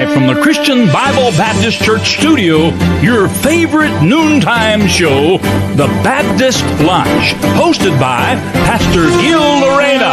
Live from the Christian Bible Baptist Church studio, your favorite noontime show, The Baptist Lunch, hosted by Pastor Gil Lorena.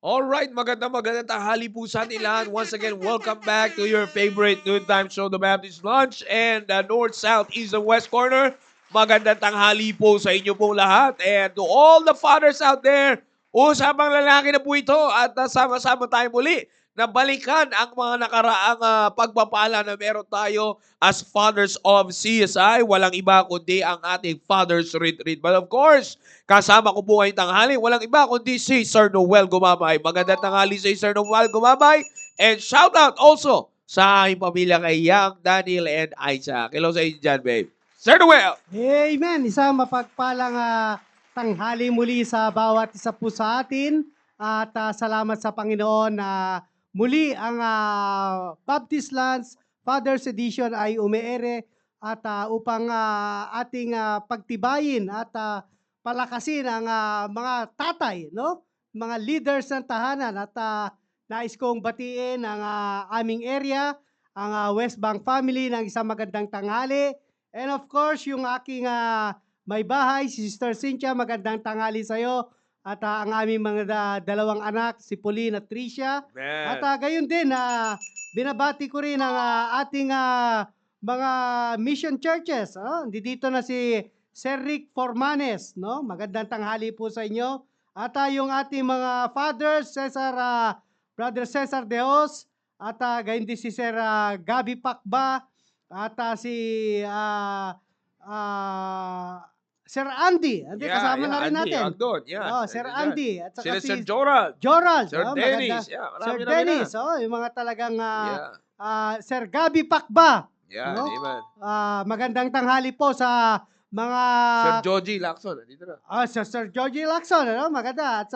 Alright, magandang tanghali po sa ating lahat. Once again, welcome back to your favorite noontime show, The Baptist Lunch, and the North, South, East, and West Corner. Magandang tanghali po sa inyo pong lahat. And to all the fathers out there, usapang lalaki na po ito at sama-sama tayo muli na balikan ang mga nakaraang pagpapala na meron tayo as Fathers of CSI. Walang iba kundi ang ating Fathers Retreat. But of course, kasama ko po ngayong tanghali, walang iba kundi si Sir Noel Gumabay. Magandang tanghali si Sir Noel Gumabay. And shout out also sa aking pamilya kay Yang, Daniel, and Isaac. Hello sa inyo dyan, babe. Sir Noel! Amen. Isang mapagpalang tanghali muli sa bawat isa po sa atin. At salamat sa Panginoon na muli ang Baptist Lands Father's Edition ay umeere at upang ating pagtibayin at palakasin ang mga tatay, no? Mga leaders ng tahanan at nais kong batiin ang aming area, ang West Bank family ng isang magandang tanghali. And of course, yung aking may bahay, si Sister Cynthia, magandang tanghali sa'yo. At ang aming mga dalawang anak, si Pauline at Tricia. Man. At gayon din, binabati ko rin ang ating mga mission churches. Dito na si Sir Rick Formanes. No? Magandang tanghali po sa inyo. At yung ating mga fathers, Brother Cesar Deos, at gayon din si Sir Gabi Pakba, at si Sir Andy. Kasama na rin Andy, natin. Agdon, yeah. Sir Andy. At saka Sila si Sir Jorald. Jorald. Sir Dennis. Yeah, Sir marami na Dennis. Yung mga talagang Sir Gabi Pakba. Yeah, no? amen. Magandang tanghali po sa mga... Sir Joji Lacson, dito na. Sir Georgie Lacson. Maganda. At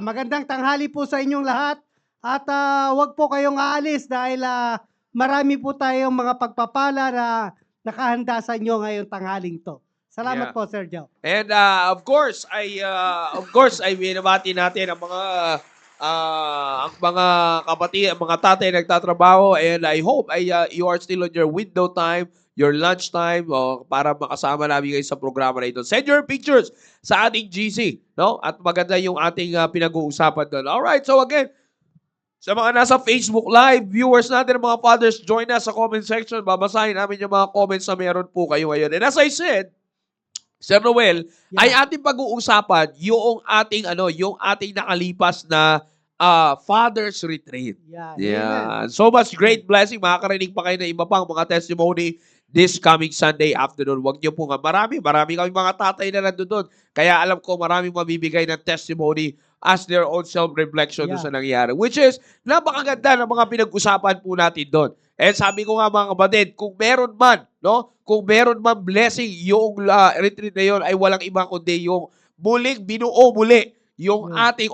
magandang tanghali po sa inyong lahat. At wag po kayong aalis dahil marami po tayong mga pagpapala na nakahanda sa inyo ngayong tanghaling to. Salamat po, Sir Joe. And of course, ay binabati natin ang mga kapatid, ang mga tatay nagtatrabaho, and I hope you are still on your window time, your lunch time, para makasama namin kayo sa programa na ito. Send your pictures sa ating GC, no? At maganda yung ating pinag-uusapan doon. Alright, so again, sa mga nasa Facebook Live, viewers natin, mga fathers, join us sa comment section. Babasahin namin yung mga comments na meron po kayo ngayon. And as I said, Sir Noel, ay ating pag-uusapan yung ating nakalipas na Father's Retreat. Yeah. So much great blessing. Makakarinig pa kayo ng iba pang mga testimony this coming Sunday afternoon. Huwag niyo po nga. Marami kami mga tatay na nandun. Kaya alam ko maraming mamibigay ng testimony as their own self-reflection doon sa nangyari. Which is, napakaganda ng mga pinag-usapan po natin doon. And sabi ko nga mga kapatid, kung meron man blessing yung retreat na yun, ay walang iba kundi yung binubuo muli yung ating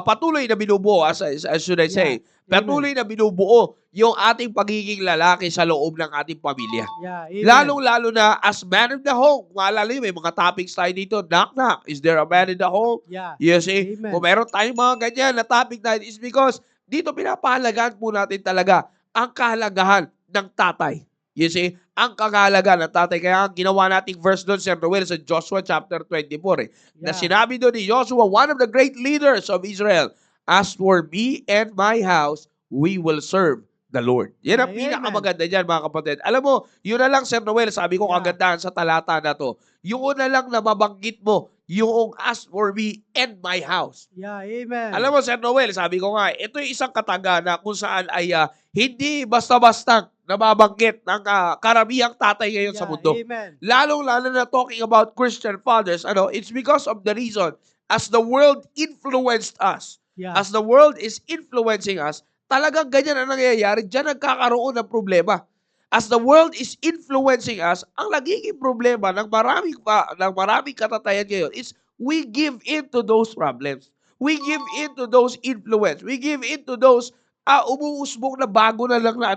patuloy na binubuo, as should I say, patuloy na binubuo yung ating pagiging lalaki sa loob ng ating pamilya. Lalong-lalo na as man in the home. Maalala nyo, may mga topics tayo dito. Knock, knock. Is there a man in the home? You see? Amen. Kung meron tayong mga ganyan na topic na is because dito pinapahalagaan po natin talaga ang kahalagahan ng tatay. You see? Ang kahalagahan ng tatay. Kaya ang ginawa nating verse doon, Sir Noel, sa Joshua chapter 24. Na sinabi doon ni Joshua, one of the great leaders of Israel, as for me and my house, we will serve the Lord. Yan ang pinakamaganda dyan, mga kapatid. Alam mo, yun na lang, Sir Noel, sabi ko kagandahan sa talata na to. Yun na lang na mabanggit mo, yung as for me and my house. Amen. Alam mo, Sir Noel, sabi ko nga, ito yung isang kataga na kung saan ay hindi basta-basta nababanggit ng karamihang tatay ngayon sa mundo. Amen. Lalong-lalo na talking about Christian fathers, it's because of the reason as the world influenced us, as the world is influencing us, talagang ganyan ang nangyayari, diyan nagkakaroon ng problema. As the world is influencing us, ang nagiging problema ng maraming katatayan ngayon is we give in to those problems. We give in to those influence. We give in to those umuusbong na bago na lang na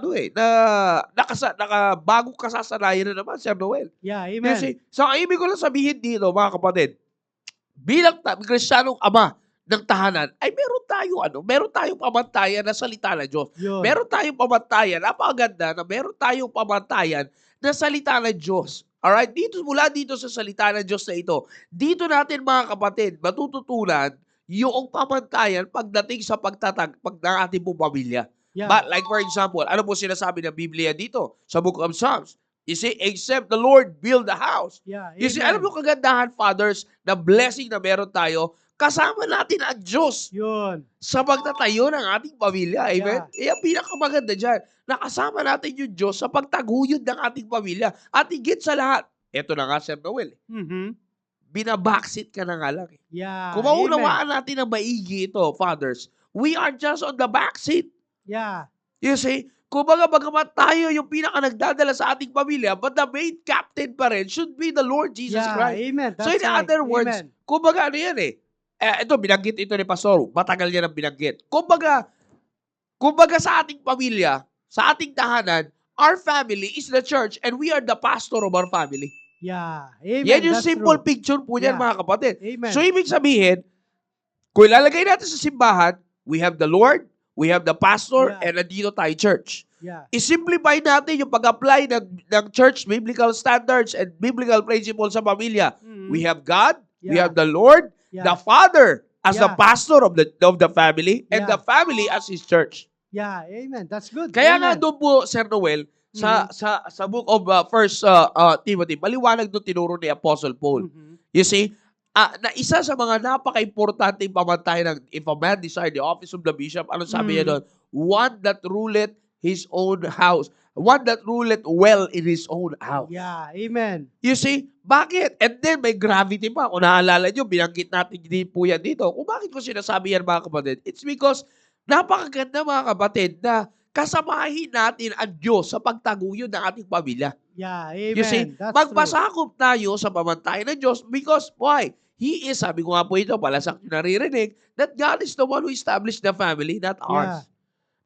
bagong kasasanayan na naman, Sir Noel. Amen. Kasi, so ang ibig ko lang sabihin dito, mga kapatid, bilang Kristiyanong ama ng tahanan ay meron tayong pamantayan na salita ng Diyos. Yun. Meron tayong pamantayan, napakaganda na meron tayong pamantayan na salita ng Diyos. Alright? Mula dito sa salita ng Diyos na ito, dito natin mga kapatid, matututunan yung pamantayan pagdating sa pagtatag ng ating pong pamilya. Yeah. But like for example, ano po sinasabi ng Biblia dito sa Book of Psalms? You see, except the Lord build the house. Yeah. You see, Amen. alam mo kagandahan, fathers, na blessing na meron tayo, kasama natin ang Diyos Yun. sa pagtatayo ng ating pamilya. Amen? Ang pinakamaganda dyan, nakasama natin yung Diyos sa pagtaguyod ng ating pamilya. At higit sa lahat, eto na nga, Sir Noel, binabackseat ka na nga lang. Yeah. Kung maunawaan natin ang maigi ito, fathers, we are just on the backseat. Yeah. You see, kumbaga bagamat tayo yung pinaka nagdadala sa ating pamilya, but the main captain pa rin should be the Lord Jesus Yeah. Christ. Amen. So in That's right. other words, Amen. kumbaga ano yan ito, binanggit ito ni Pastor. Matagal niya nang binanggit. Kumbaga sa ating pamilya, sa ating tahanan, our family is the church and we are the pastor of our family. Yeah. Amen. Yan yung That's simple true. picture po niyan, Yeah. mga kapatid. Amen. So ibig sabihin, kung ilalagay natin sa simbahan, we have the Lord, we have the pastor, Yeah. and nandito tayo church. Yeah. I-simplify natin yung pag-apply ng church biblical standards and biblical principles sa pamilya. Mhm. We have God, we Yeah. have the Lord, Yeah. the Father as the Yeah. pastor of the family, and Yeah. the family as His church. Yeah. Amen. That's good. Kaya nga Amen. doon po, Sir Noel, sa book of First Timothy, maliwanag doon tinuro ni Apostle Paul. Mhm. You see, na isa sa mga napaka-importanting pamantayan ng if a man desire the office of the bishop, ano sabi niya doon? One that ruleth his own house. One that ruleth well in his own house. Yeah. Amen. You see, bakit? And then may gravity pa. Kung naalala nyo, binanggit natin din po yan dito. Kung bakit ko sinasabi yan, mga kapatid? It's because napakaganda, mga kapatid, na kasamahin natin ang Diyos sa pagtaguyod ng ating pamilya. Yeah. Amen. You see, That's magpasakop tayo sa pamantayan ng Diyos because why? He is, sabi ko nga po ito, palasak nyo naririnig, that God is the one who established the family, not ours. Yes, sir.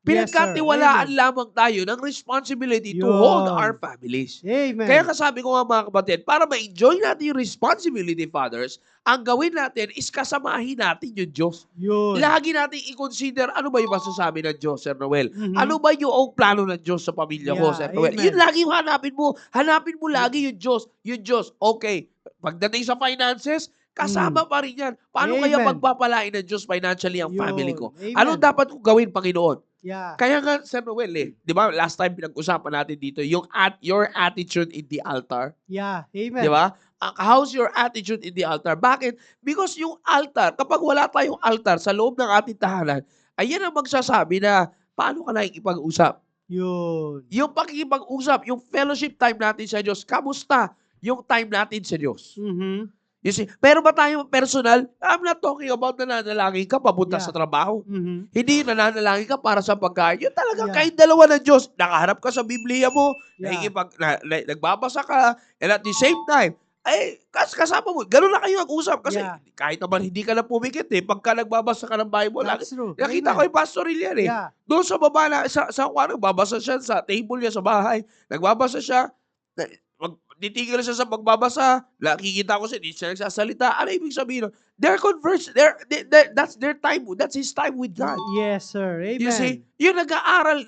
Pinagkatiwalaan Amen. lamang tayo ng responsibility to Yun. hold our families. true. Amen. Kaya kasabi ko nga, mga kapatid, para ma-enjoy natin yung responsibility, fathers, ang gawin natin is kasamahin natin yung Diyos. Yun. Lagi natin i-consider ano ba yung masasabi ng Diyos, Sir Noel? Mhm. Ano ba yung plano ng Diyos sa pamilya ko, Yeah, Sir Noel? amen. Yun lagi yung hanapin mo. Hanapin mo lagi yung Diyos. Yung Diyos, okay. Pagdating sa finances, kasama pa rin yan. Paano kaya Amen. pagpapalain ng Diyos financially ang Yun. family ko? Amen. Anong dapat kong gawin, Panginoon? Yeah. Kaya nga, Sir Noel, di ba, last time pinag-usapan natin dito, yung your attitude in the altar. Yeah. Amen. Di ba? How's your attitude in the altar? Bakit? Because yung altar, kapag wala tayong altar sa loob ng ating tahanan, ayan ang magsasabi na paano ka nakikipag-usap. Yun. Yung pakikipag-usap, yung fellowship time natin sa Diyos, kamusta yung time natin sa Diyos? Mhm. You see, pero ba tayo personal? I'm not talking about nananalangin ka papunta Yeah. sa trabaho. Mhm. Hindi nananalangin ka para sa pagkain. Yun talaga, Yeah. kahit dalawa ng Diyos, nakaharap ka sa Biblia mo, Yeah. nagbabasa ka, and at the same time, ay, kasama mo, gano'n na kayo mag-usap. Kasi Yeah. kahit naman hindi ka na pumikit pagka nagbabasa ka ng Bible, That's true. nakita ko Amen. yung Pastor Ilian Yeah. Doon sa baba na, sa kwan, nagbabasa siya sa table niya sa bahay, nagbabasa siya, titigil siya sa pagbabasa, nakikita ko siya, hindi siya nagsasalita. Ano ibig sabihin? They're converse, that's their time, that's his time with God. Yes, sir. Amen. You see, yung nag-aaral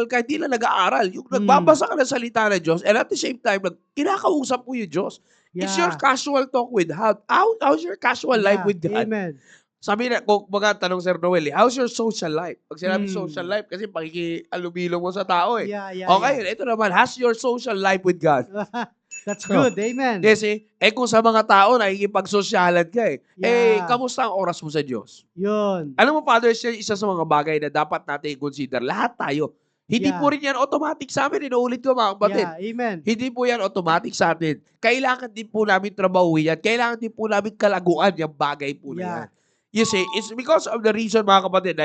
ka, hindi lang nag-aaral. Yung nagbabasa ka ng salita ng Diyos, and at the same time, kinakausap mo yung Diyos. It's your casual talk with God. How's your casual life with God? Amen. Sabi na, kung baga tanong Sir Noel, how's your social life? Pag sinabi Mm. social life, kasi pakikialubilo mo sa tao Yeah, yeah, Okay, ito naman, how's your social life with God? That's good. Amen. Kasi, kung sa mga tao, nakikipag-sosyalan ka Yeah. kamusta ang oras mo sa Diyos? Yun. Alam mo, Father, isa sa mga bagay na dapat natin i-consider. Lahat tayo. Hindi Yeah. po rin yan automatic sa amin. Inuulit ko, mga kapatid. Yeah. Amen. Hindi po yan automatic sa atin. Kailangan din po namin trabahuin yan. Kailangan din po namin kalaguan yung bagay po na Yeah. yan. You see, it's because of the reason, mga kapatid, na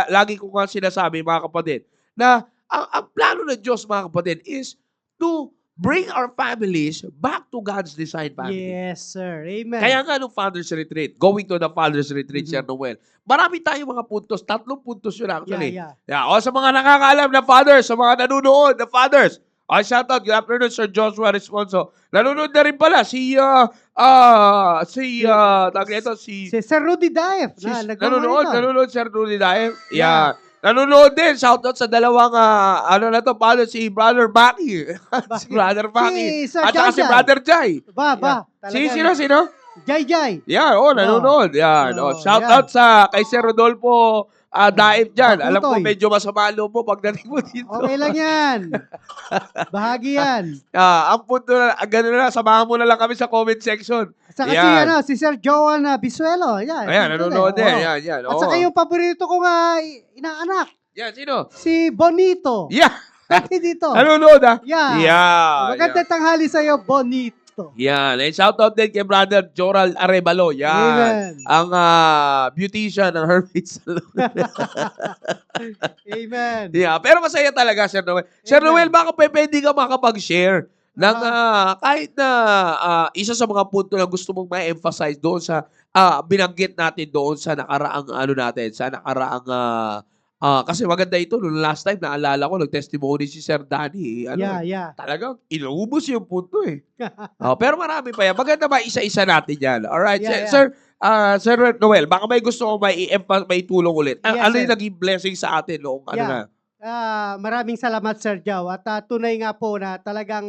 lagi ko nga sinasabi, mga kapatid, na ang plano ng Diyos, mga kapatid, is to bring our families back to God's design family. Yes, sir. Amen. Kaya nga nung Father's Retreat, going to the Father's Retreat, Sir Noel, marami tayong mga puntos, 3 puntos yun actually. Yeah. O sa mga nakakaalam na fathers, sa mga nanonood na fathers, Shoutout. Good afternoon, Sir Joshua Responso. Nanonood na rin pala tawag nito, Si Sir Rudy Daef na nagmamonitor. nanonood, Sir Rudy Daem. Yeah. Yeah. Nanonood din. Shoutout sa dalawang, paano si Brother Baki. Si Brother Baki. Si Sir At saka si Jai. Brother Jai. Ba. Sino? Jai. Yan, nanonood. Yan. Shoutout sa kay Sir Rodolfo Daif dyan. Alam ko, Pakutoy. medyo masama loob mo pagdating mo dito. Okay lang yan. Bahagi yan. Ang punto na, gano'n na, samahan mo na lang kami sa comment section. Saka Yan. si Sir Joan Bisuelo. Yan. Ayan, nanonood din. Oo. Yan. At saka yung paborito kong inaanak, Yan, sino? si Bonito. Yeah. Pati dito. Nanonood Yeah. Yeah. Magandang tanghali sa'yo, Bonito. Yan. And shoutout din kay Brother Joral Arevalo. Yan. Amen. Ang beautician ng Hermes Salon. Amen. Yeah. Pero masaya talaga, Sir Noel. Sir Amen. Noel, baka pwede ka makapag-share ng kahit na isa sa mga punto na gusto mong ma-emphasize doon sa binanggit natin doon sa nakaraang kasi maganda ito. Noong last time, naalala ko, nag-testimony si Sir Danny. Yeah. Talagang inubos yung punto eh. Pero marami pa yan. Maganda ba isa-isa natin yan? Alright, Yeah. Sir Noel, baka may gusto ko may tulong ulit. Yes, Ano sir. yung naging blessing sa atin noong Yeah. Maraming salamat, Sir Jow. At tunay nga po na talagang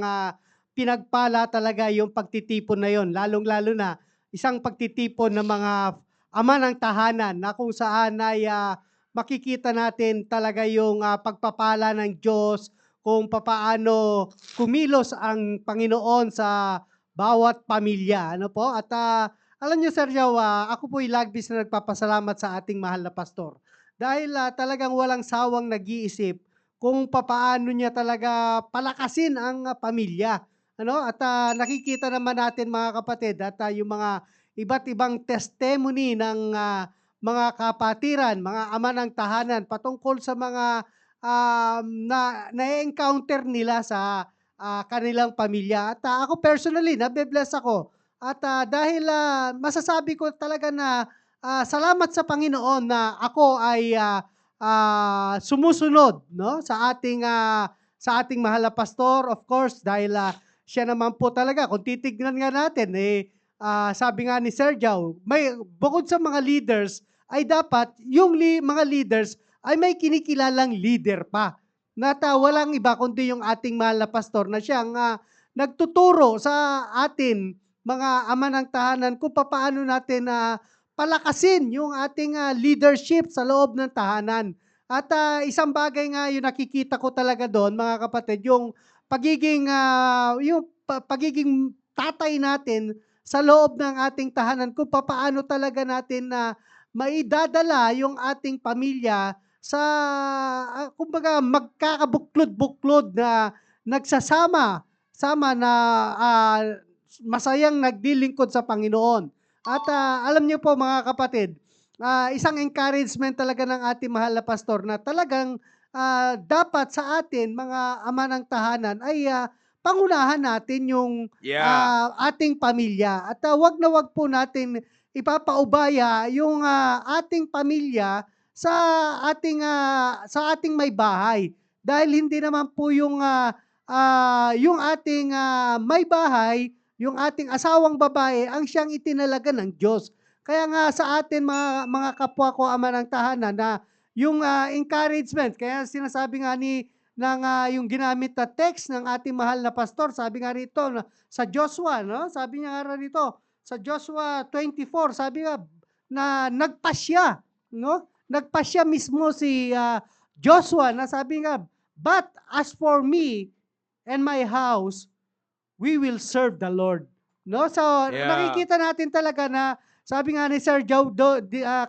pinagpala talaga yung pagtitipon na yon. Lalong-lalo na isang pagtitipon ng mga ama ng tahanan na kung saan ay makikita natin talaga yung pagpapala ng Diyos kung papaano kumilos ang Panginoon sa bawat pamilya. Ano po? At alam niyo, Sir Jow, ako po'y lagbis na nagpapasalamat sa ating mahal na pastor. Dahil talagang walang sawang nag-iisip kung papaano niya talaga palakasin ang pamilya. Ano? At nakikita naman natin mga kapatid at yung mga iba't ibang testimony ng mga kapatiran, mga ama ng tahanan patungkol sa mga na-encounter nila sa kanilang pamilya. At ako personally, nabe-bless ako. At dahil masasabi ko talaga na salamat sa Panginoon na ako ay sumusunod, no, sa ating mahal na pastor, of course, dahil siya naman po talaga, kung titignan nga natin, sabi nga ni Sir Jow, bukod sa mga leaders, ay dapat yung mga leaders ay may kinikilalang leader pa. Walang iba kundi yung ating mahal na pastor na siyang nagtuturo sa atin, mga ama ng tahanan, kung paano natin palakasin yung ating leadership sa loob ng tahanan. At isang bagay nga yung nakikita ko talaga doon, mga kapatid, yung pagiging tatay natin sa loob ng ating tahanan, kung paano talaga natin maidadala yung ating pamilya sa, kumbaga, magkakabuklod-buklod na nagsasama na masayang nagdilingkod sa Panginoon. At alam niyo po mga kapatid, isang encouragement talaga ng ating mahal na pastor na talagang dapat sa atin, mga ama ng tahanan, ay pangunahan natin yung ating pamilya. At wag na wag po natin ipapaubaya yung ating pamilya sa ating may bahay. Dahil hindi naman po yung ating may bahay, yung ating asawang babae, ang siyang itinalaga ng Diyos. Kaya nga sa atin mga kapwa ko ama ng tahanan na yung encouragement, kaya sinasabi nga yung ginamit na text ng ating mahal na pastor, sabi nga rito sa Joshua, no? Sabi niya nga rito sa Joshua 24, sabi nga na nagpasya, no? Nagpasya mismo si Joshua na sabi nga, but as for me and my house, we will serve the Lord. No? So, nakikita natin talaga na, sabi nga ni Sir Joe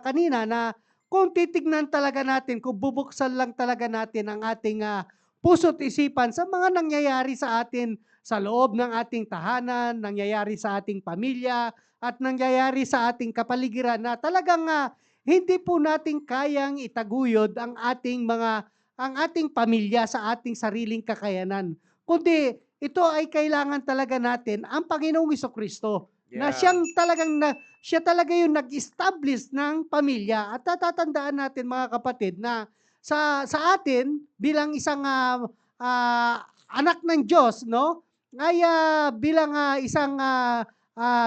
kanina, na kung titignan talaga natin, kung bubuksan lang talaga natin ang ating puso't isipan sa mga nangyayari sa atin sa loob ng ating tahanan, nangyayari sa ating pamilya, at nangyayari sa ating kapaligiran na talagang hindi po natin kayang itaguyod ang ating pamilya sa ating sariling kakayanan. Kundi ito ay kailangan talaga natin ang Panginoong Jesucristo na siya talaga yung nag-establish ng pamilya. At tatandaan natin mga kapatid na sa atin bilang isang anak ng Diyos, no? Ay bilang isang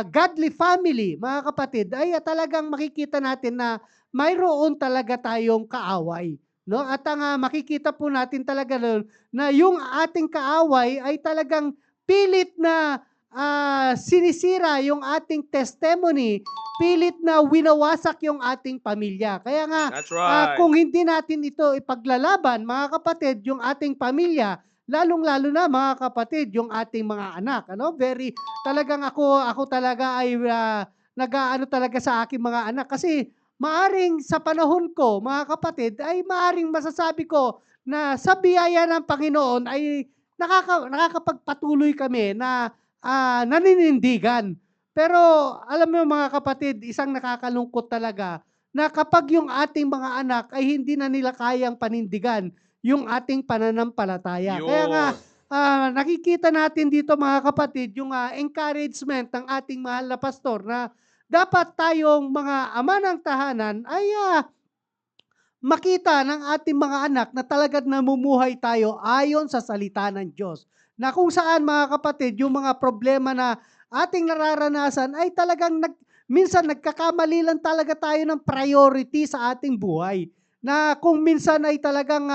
godly family, mga kapatid, ay talagang makikita natin na mayroon talaga tayong kaaway. No? At ang makikita po natin talaga doon na yung ating kaaway ay talagang pilit na sinisira yung ating testimony, pilit na winawasak yung ating pamilya. Kaya nga, That's right. kung hindi natin ito ipaglalaban, mga kapatid, yung ating pamilya, lalong-lalo na mga kapatid, yung ating mga anak, ano? Talagang ako talaga ay nag-aano talaga sa aking mga anak kasi maaring sa panahon ko, mga kapatid, ay maaring masasabi ko na sa biyaya ng Panginoon ay nakakapagpatuloy kami na naninindigan. Pero alam mo mga kapatid, isang nakakalungkot talaga na kapag yung ating mga anak ay hindi na nila kayang panindigan yung ating pananampalataya. Kaya nga, Yun. nakikita natin dito mga kapatid, yung encouragement ng ating mahal na pastor na dapat tayong mga ama ng tahanan ay makita ng ating mga anak na talagang namumuhay tayo ayon sa salita ng Diyos. Na kung saan mga kapatid, yung mga problema na ating nararanasan ay talagang minsan nagkakamali lang talaga tayo ng priority sa ating buhay. Na kung minsan ay talagang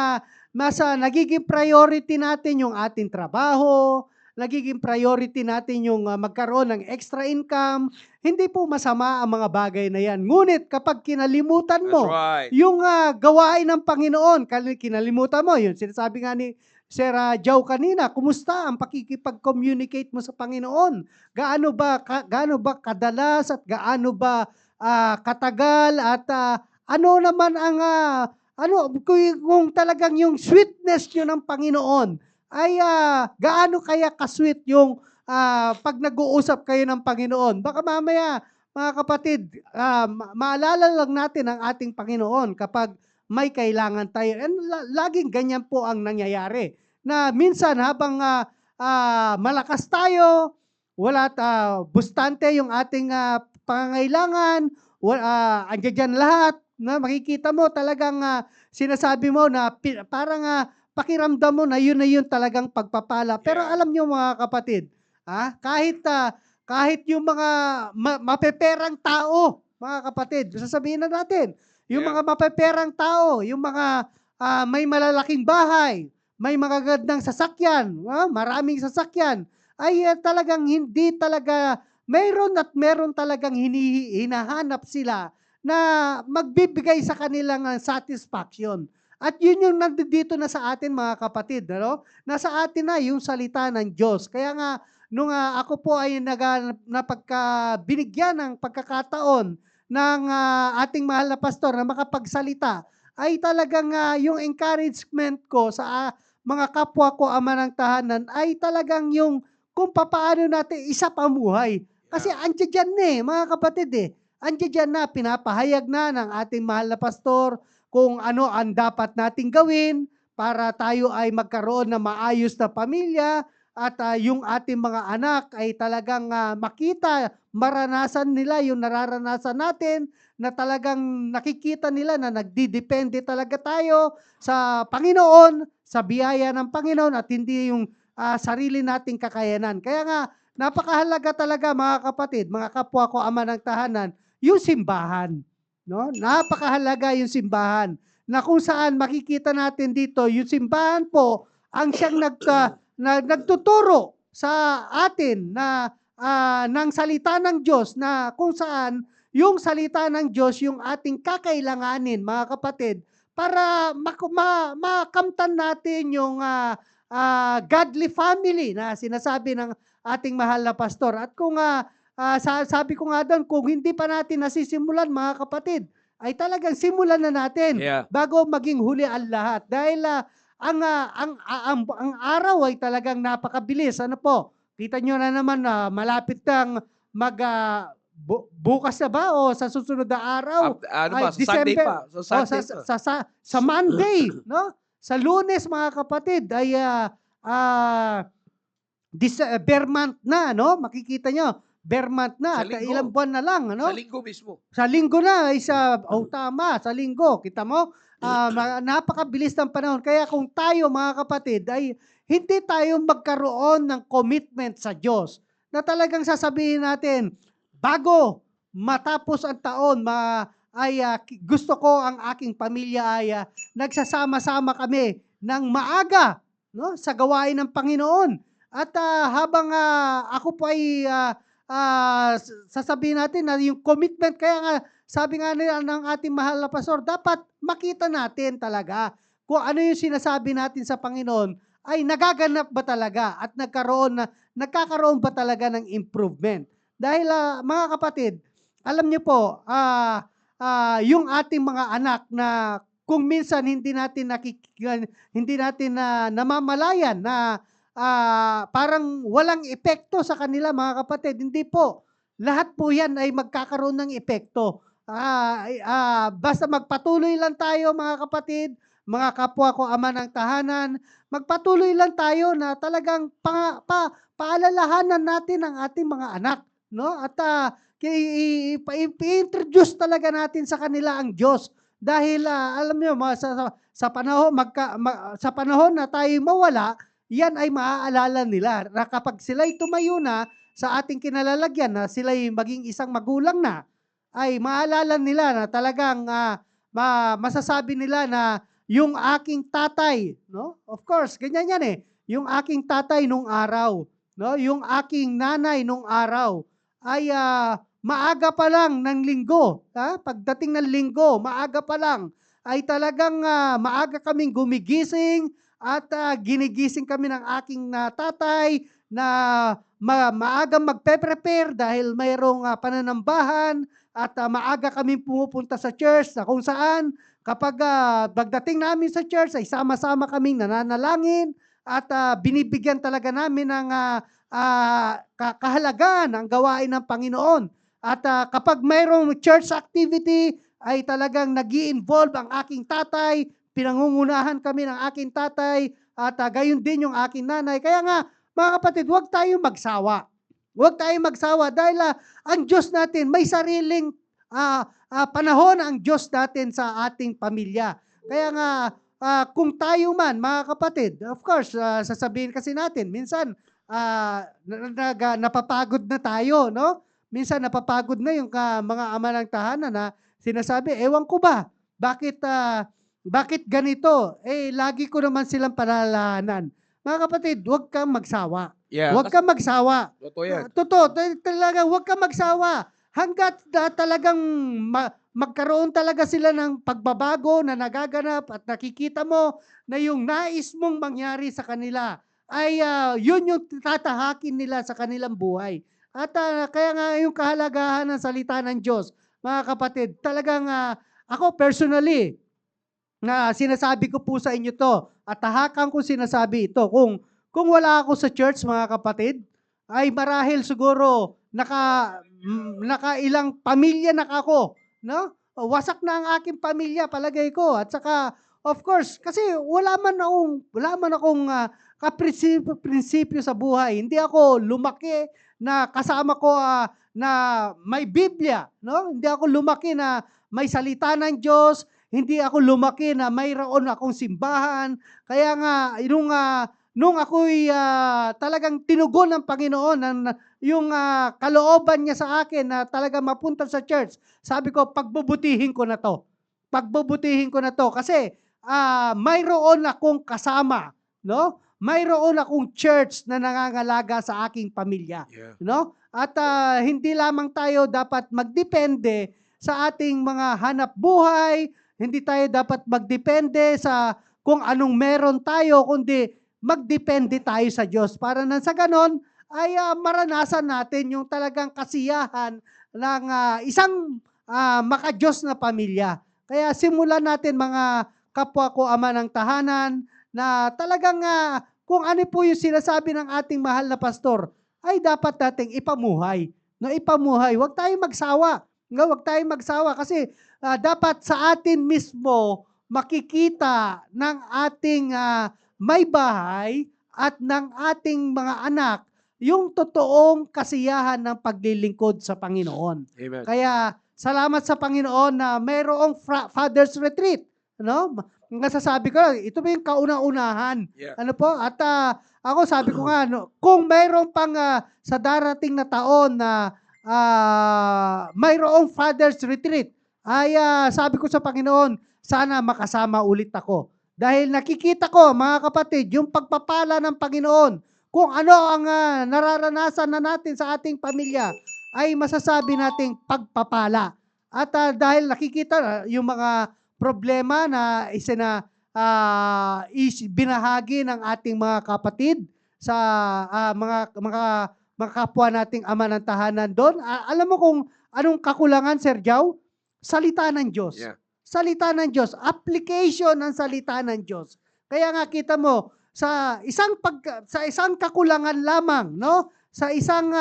nagiging priority natin yung ating trabaho, nagiging priority natin yung magkaroon ng extra income, hindi po masama ang mga bagay na yan. Ngunit kapag kinalimutan That's mo right. yung gawain ng Panginoon, kinalimutan mo, yun sinasabi nga ni Sir Joe kanina, kumusta ang pakikipag-communicate mo sa Panginoon? Gaano ba kadalas at gaano ba katagal at ano naman ang kung talagang yung sweetness nyo ng Panginoon ay gaano kaya ka-sweet yung pag nag-uusap kayo ng Panginoon. Baka mamaya, mga kapatid, maalala lang natin ang ating Panginoon kapag may kailangan tayo. And laging ganyan po ang nangyayari. Na minsan habang malakas tayo, wala bustante yung ating pangangailangan, andiyan dyan lahat, na makikita mo talagang sinasabi mo na parang pakiramdam mo na yun talagang pagpapala. Pero Yeah. alam nyo mga kapatid, kahit yung mga mapeperang tao, mga kapatid, sasabihin na natin, yung Yeah. mga mapeperang tao, yung mga may malalaking bahay, may magagandang sasakyan, maraming sasakyan, ay talagang hindi talaga, meron talagang hinahanap sila na magbibigay sa kanilang satisfaction. At yun yung nandito na sa atin mga kapatid, ano? Nasa atin na yung salita ng Diyos. Kaya nga, nung ako po ay binigyan ng pagkakataon ng ating mahal na pastor na makapagsalita, ay talagang yung encouragement ko sa mga kapwa ko ama ng tahanan ay talagang yung kung paano natin isa pamuhay. Kasi andiyan dyan mga kapatid andiyan dyan na, pinapahayag na ng ating mahal na pastor kung ano ang dapat nating gawin para tayo ay magkaroon ng maayos na pamilya at yung ating mga anak ay talagang makita, maranasan nila yung nararanasan natin na talagang nakikita nila na nagdidepende talaga tayo sa Panginoon, sa biyaya ng Panginoon at hindi yung sarili nating kakayanan. Kaya nga, napakahalaga talaga mga kapatid, mga kapwa ko ama ng tahanan, yung simbahan. No? Napakahalaga yung simbahan na kung saan makikita natin dito, yung simbahan po ang siyang nagtuturo sa atin na ng salita ng Diyos na kung saan yung salita ng Diyos yung ating kakailanganin, mga kapatid, para makamtan natin yung godly family na sinasabi ng ating mahal na pastor. At kung sabi ko nga doon, kung hindi pa natin nasisimulan, mga kapatid, ay talagang simulan na natin bago maging huli ang lahat. Dahil ang araw ay talagang napakabilis. Ano po? Kita nyo na naman na malapit kang bukas na ba o sa susunod na araw? Ano ba? Sa Sunday pa. Sa Sunday pa. Sa Monday, no? Sa Lunes, mga kapatid, ay bare month na, no? Makikita nyo, bare month na. Sa At linggo. ilang buwan na lang, ano? Sa linggo mismo. Sa linggo na, tama, sa linggo. Kita mo, napakabilis ng panahon. Kaya kung tayo, mga kapatid, ay hindi tayo magkaroon ng commitment sa Diyos na talagang sasabihin natin, bago matapos ang taon, gusto ko ang aking pamilya ay nagsasama-sama kami ng maaga, no, sa gawain ng Panginoon. At habang ako po ay sasabihin natin na yung commitment, kaya nga sabi nga nila ng ating mahal na pastor, dapat makita natin talaga kung ano yung sinasabi natin sa Panginoon ay nagaganap ba talaga at nagkakaroon ba talaga ng improvement. Dahil mga kapatid, alam niyo po, yung ating mga anak na kung minsan hindi natin namamalayan na parang walang epekto sa kanila, mga kapatid. Hindi po. Lahat po yan ay magkakaroon ng epekto. Basta magpatuloy lang tayo, mga kapatid, mga kapwa ko ama ng tahanan, magpatuloy lang tayo na talagang paalalahanan natin ang ating mga anak, no? At i-introduce talaga natin sa kanila ang Diyos. Dahil alam niyo, sa panahon na tayo mawala, yan ay maaalala nila na kapag sila'y tumayo na sa ating kinalalagyan, na sila'y maging isang magulang na, ay maalala nila na talagang masasabi nila na yung aking tatay, no? Of course, ganyan yan eh. Yung aking tatay nung araw, no? Yung aking nanay nung araw ay maaga pa lang ng linggo, pagdating ng linggo, maaga pa lang ay talagang maaga kaming gumigising at ginigising kami ng aking tatay na maagang magpe-prepare dahil mayroong pananambahan at maaga kami pumupunta sa church na kung saan kapag pagdating namin sa church ay sama-sama kaming nananalangin at binibigyan talaga namin ng kahalagahan ng gawain ng Panginoon. At kapag mayroong church activity ay talagang nag-i-involve ang aking tatay, pinangungunahan kami ng aking tatay at gayon din yung aking nanay. Kaya nga, mga kapatid, huwag tayong magsawa. Huwag tayong magsawa dahil ang Diyos natin, may sariling panahon ang Diyos natin sa ating pamilya. Kaya nga, kung tayo man, mga kapatid, of course, sasabihin kasi natin, minsan, napapagod na tayo, no? Minsan, napapagod na yung mga ama ng tahanan na sinasabi, ewan ko ba, bakit ganito? Lagi ko naman silang panalalahanan. Mga kapatid, huwag kang magsawa. Yeah. Huwag kang magsawa. Totoo yan. Totoo, talaga huwag kang magsawa. Hanggat talagang magkaroon talaga sila ng pagbabago na nagaganap at nakikita mo na yung nais mong mangyari sa kanila ay yun yung tatahakin nila sa kanilang buhay. At kaya nga yung kahalagahan ng salita ng Diyos, mga kapatid, talagang ako personally, na sinasabi ko po sa inyo to at tahakan ko sinasabi ito. Kung wala ako sa church, mga kapatid, ay marahil siguro nakailang pamilya na ako, no? Wasak na ang aking pamilya, palagay ko. At saka, of course, kasi wala man akong kaprinsipyo sa buhay. Hindi ako lumaki na kasama ko na may Biblia, no? Hindi ako lumaki na may salita ng Diyos. Hindi ako lumaki na mayroon akong simbahan. Kaya nga, nung ako'y talagang tinugon ng Panginoon yung kalooban niya sa akin na talagang mapunta sa church, sabi ko, pagbubutihin ko na to. Pagbubutihin ko na to. Kasi mayroon akong kasama, no? Mayroon akong church na nangangalaga sa aking pamilya. Yeah. No? At hindi lamang tayo dapat magdepende sa ating mga hanap buhay, hindi tayo dapat magdepende sa kung anong meron tayo, kundi magdepende tayo sa Diyos para nang sa ganon ay maranasan natin yung talagang kasiyahan ng isang maka-Diyos na pamilya. Kaya simulan natin, mga kapwa ko ama ng tahanan, na talagang kung ano po yung sinasabi ng ating mahal na pastor, ay dapat nating ipamuhay. No, ipamuhay. Huwag tayong magsawa. No, huwag tayong magsawa kasi dapat sa atin mismo makikita ng ating may bahay at ng ating mga anak yung totoong kasiyahan ng paglilingkod sa Panginoon. Amen. Kaya salamat sa Panginoon na mayroong Father's Retreat. No? ang nasasabi ko lang, ito ba yung kauna-unahan? Yeah. Ano po? At ako sabi ko nga, no, kung mayroon pang sa darating na taon na mayroong Father's Retreat, ay sabi ko sa Panginoon, sana makasama ulit ako. Dahil nakikita ko, mga kapatid, yung pagpapala ng Panginoon, kung ano ang nararanasan na natin sa ating pamilya, ay masasabi nating pagpapala. At dahil nakikita yung mga problema na binahagi ng ating mga kapatid sa mga kapwa nating ama ng tahanan doon. Alam mo kung anong kakulangan, Sir Jow? Salita ng Diyos. Yeah. Salita ng Diyos. Application ng salita ng Diyos. Kaya nga kita mo, sa isang kakulangan lamang, no? Sa isang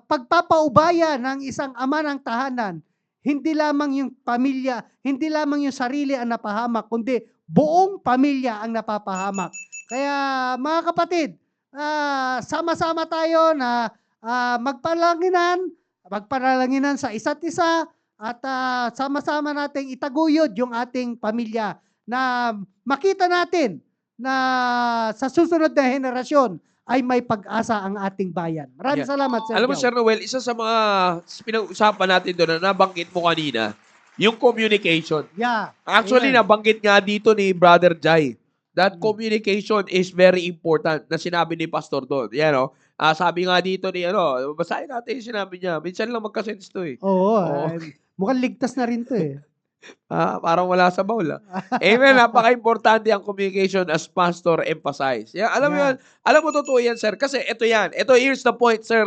pagpapaubaya ng isang ama ng tahanan, hindi lamang yung pamilya, hindi lamang yung sarili ang napahamak, kundi buong pamilya ang napapahamak. Kaya mga kapatid, sama-sama tayo na magpanalanginan sa isa't isa at sama-sama nating itaguyod yung ating pamilya na makita natin na sa susunod na henerasyon ay may pag-asa ang ating bayan. Maraming Yeah. salamat, Sir Alam mo, Jow. Sir Noel, isa sa mga pinag-usapan natin doon na nabanggit mo kanina, yung communication. Yeah. Actually, Amen. nabanggit nga dito ni Brother Jai that communication is very important na sinabi ni Pastor doon. Yan, no? Sabi nga dito ni, basahin natin yung sinabi niya. Minsan lang magkasense to eh. Oo. Oo. Mukhang ligtas na rin to eh. Parang wala sa baul. Amen. Napaka-importante ang communication as Pastor emphasize. Yeah, alam mo Yeah. yan. Alam mo, totoo yan, sir. Kasi ito yan. Here's the point, Sir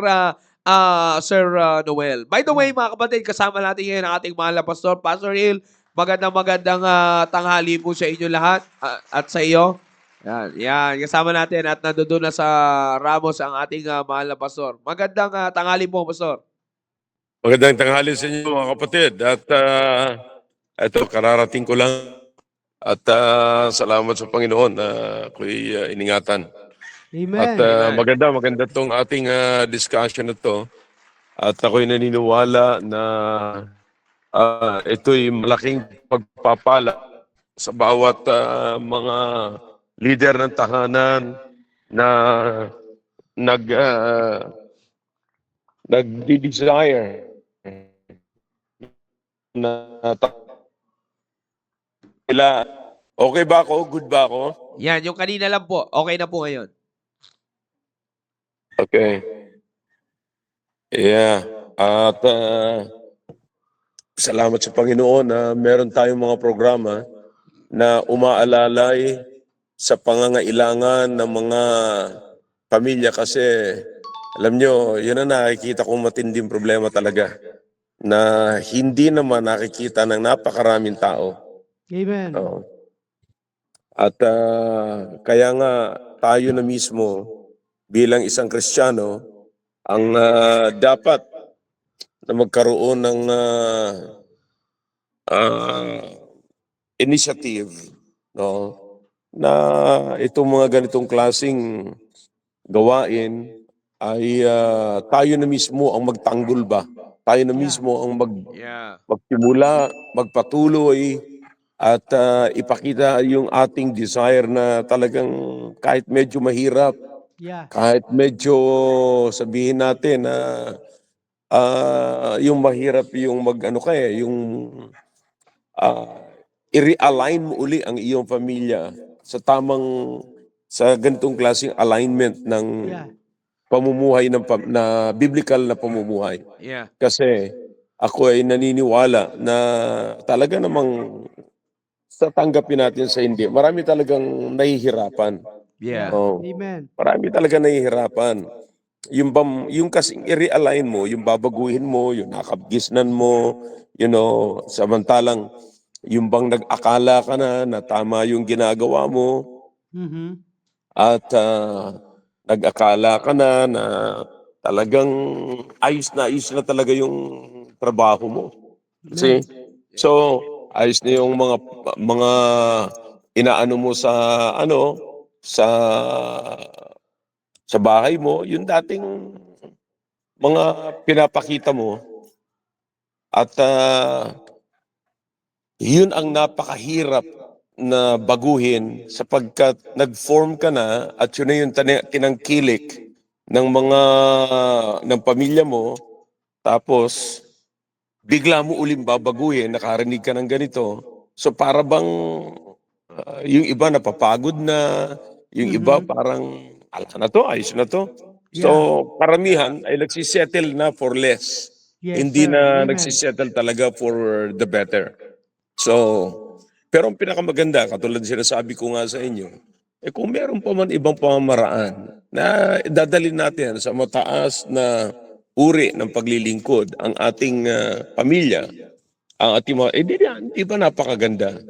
Sir Noel. By the way, mga kapatid, kasama natin ngayon ang ating mahal na Pastor, Pastor Hill. Magandang tanghali po sa inyo lahat at sa iyo. Yan. Kasama natin at nandoon na sa Ramos ang ating mahal na Pastor. Magandang tanghali po, Pastor. Magandang tanghali sa inyo mga kapatid at ito kararating ko lang at salamat sa Panginoon na ako'y iningatan. At Amen. maganda tong ating discussion na to at ako'y naniniwala na ito'y malaking pagpapala sa bawat mga leader ng tahanan na nagdi-desire na okay ba ako? Good ba ako? Yan, yung kanina lang po. Okay na po ngayon. Okay. Yeah. At salamat sa Panginoon na meron tayong mga programa na umaalalay sa pangangailangan ng mga pamilya kasi alam nyo, yun ang nakikita kong matinding problema talaga na hindi naman nakikita ng napakaraming tao. Amen. Oo. At kaya nga tayo na mismo bilang isang Kristiyano ang dapat na magkaroon ng initiative, no, na itong mga ganitong klasing gawain ay tayo na mismo ang magtanggol ba? Tayo na mismo ang Yeah. magsimula, magpatuloy at ipakita yung ating desire na talagang kahit medyo mahirap, Yeah. kahit medyo sabihin natin na yung mahirap yung yung i-realign mo uli ang iyong pamilya sa ganitong klaseng alignment ng Yeah. pamumuhay na biblical na pamumuhay. Yeah. Kasi ako ay naniniwala na talaga namang sa tanggapin natin sa hindi, marami talagang nahihirapan. Yeah. Oh, Amen. marami talaga nahihirapan. Yung kasing i-realign mo, yung babaguhin mo, yung nakabgisnan mo, samantalang yung bang nag-akala ka na tama yung ginagawa mo Mhm. at nag-akala ka na talagang ayos na talaga yung trabaho mo. Kasi, so, ayos na yung mga inaano mo sa bahay mo, yung dating mga pinapakita mo at yun ang napakahirap na baguhin sapagkat nag-form ka na at yun na yung tinangkilik ng pamilya mo, tapos bigla mo uling babaguhin, nakarinig ka ng ganito. So para bang yung iba napapagod na, yung iba parang ala na to, ayos na to. So karamihan ay nagsisettle na for less. Yes, Hindi sir. na Amen. nagsisettle talaga for the better. So, pero ang pinakamaganda, katulad sinasabi ko nga sa inyo, kung meron pa man ibang pamamaraan na dadalhin natin sa mataas na uri ng paglilingkod ang ating pamilya, ang ating mga, di ba napakaganda?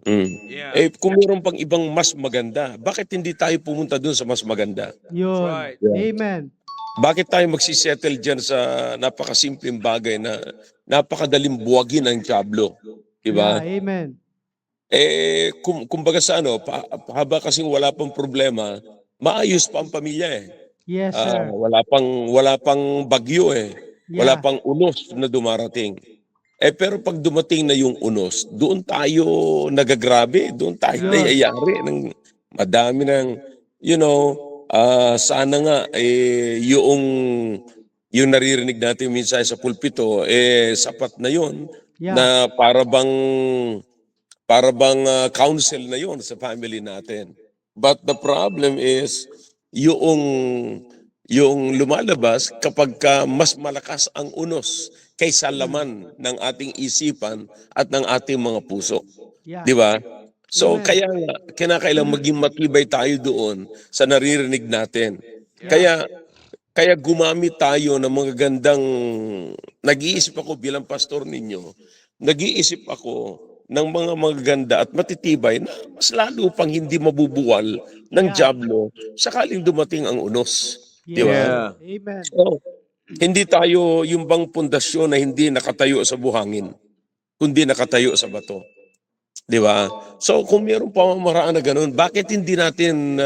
Yeah. Kung meron pang ibang mas maganda, bakit hindi tayo pumunta dun sa mas maganda? Yun. Right. Amen. Bakit tayo magsisettle dyan sa napakasimpleng bagay na napakadaling buwagin ng dyablo? Diba? Yeah, amen. Kumbaga sa ano, haba kasing wala pang problema, maayos pa ang pamilya eh. Yes, sir. Wala pang bagyo eh. Wala Yeah. pang unos na dumarating. Pero pag dumating na yung unos, doon tayo nagagrabe, doon tayo Yun. nayayari ng madami ng, sana nga yung naririnig natin minsan sa pulpito, sapat na yun Yeah. na para bang counsel na yon sa family natin. But the problem is yung lumalabas kapag mas malakas ang unos kaysa laman ng ating isipan at ng ating mga puso. Yeah. Di ba? So Amen. kaya nga, kinakailangan maging matibay tayo doon sa naririnig natin. Kaya gumamit tayo ng mga gandang, nag-iisip ako bilang pastor ninyo, nag-iisip ako ng mga magaganda at matitibay na mas lalo pang hindi mabubuwal ng dyablo sakaling dumating ang unos. Di ba? Yeah. Amen. So, hindi tayo yung bang pundasyon na hindi nakatayo sa buhangin, kundi nakatayo sa bato. Di ba? So kung mayroong pamamaraan na ganun, bakit hindi natin